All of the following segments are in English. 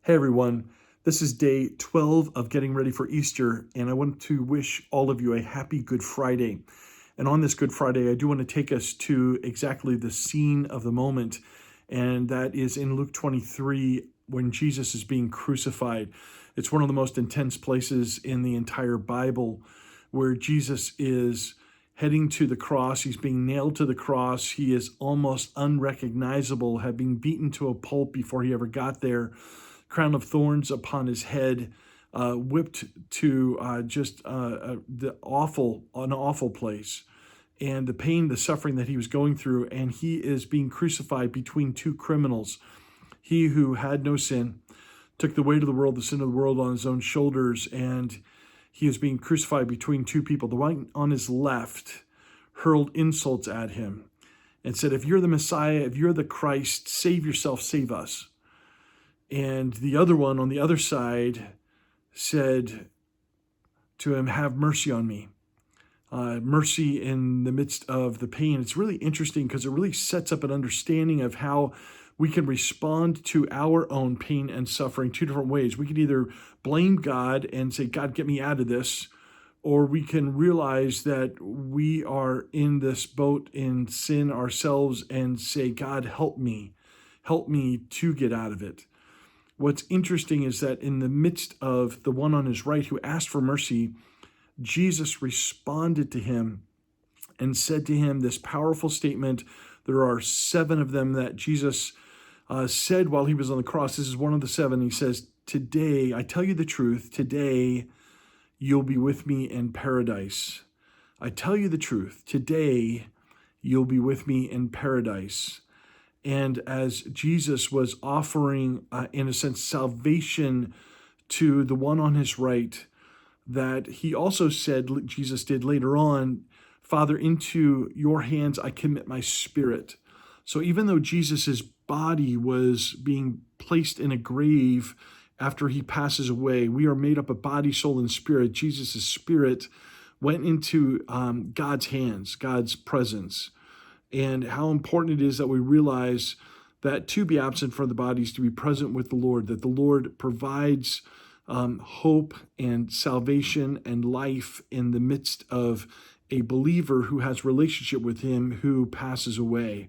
Hey everyone, this is day 12 of getting ready for Easter, and I want to wish all of you a happy Good Friday. And on this Good Friday, I do want to take us to exactly the scene of the moment, and that is in Luke 23 when Jesus is being crucified. It's one of the most intense places in the entire Bible where Jesus is heading to the cross. He's being nailed to the cross. He is almost unrecognizable, having beaten to a pulp before he ever got there. Crown of thorns upon his head, whipped to an awful place, and the pain, the suffering that he was going through, and he is being crucified between two criminals. He who had no sin took the weight of the world, the sin of the world, on his own shoulders, and he is being crucified between two people. The one on his left hurled insults at him and said, "If you're the Messiah, if you're the Christ, save yourself, save us." And the other one on the other side said to him, "Have mercy on me." Mercy in the midst of the pain. It's really interesting because it really sets up an understanding of how we can respond to our own pain and suffering two different ways. We can either blame God and say, "God, get me out of this," or we can realize that we are in this boat in sin ourselves and say, "God, help me to get out of it." What's interesting is that in the midst of the one on his right who asked for mercy, Jesus responded to him and said to him this powerful statement. There are 7 of them that Jesus said while he was on the cross. This is one of the 7. He says, "Today, I tell you the truth, today you'll be with me in paradise." I tell you the truth, today you'll be with me in paradise. And as Jesus was offering, in a sense, salvation to the one on his right, that he also said, Jesus did later on, "Father, into your hands I commit my spirit." So even though Jesus's body was being placed in a grave after he passes away, we are made up of body, soul, and spirit. Jesus's spirit went into God's hands, God's presence. And how important it is that we realize that to be absent from the body is to be present with the Lord, that the Lord provides hope and salvation and life in the midst of a believer who has relationship with him who passes away.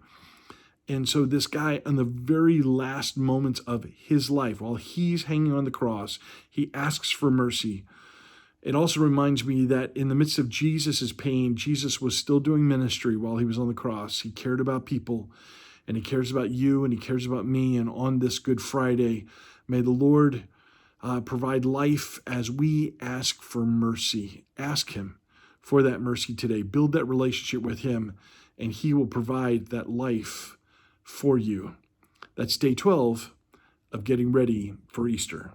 And so this guy, in the very last moments of his life, while he's hanging on the cross, he asks for mercy. It also reminds me that in the midst of Jesus's pain, Jesus was still doing ministry while he was on the cross. He cared about people, and he cares about you, and he cares about me. And on this Good Friday, may the Lord provide life as we ask for mercy. Ask him for that mercy today. Build that relationship with him, and he will provide that life for you. That's day 12 of getting ready for Easter.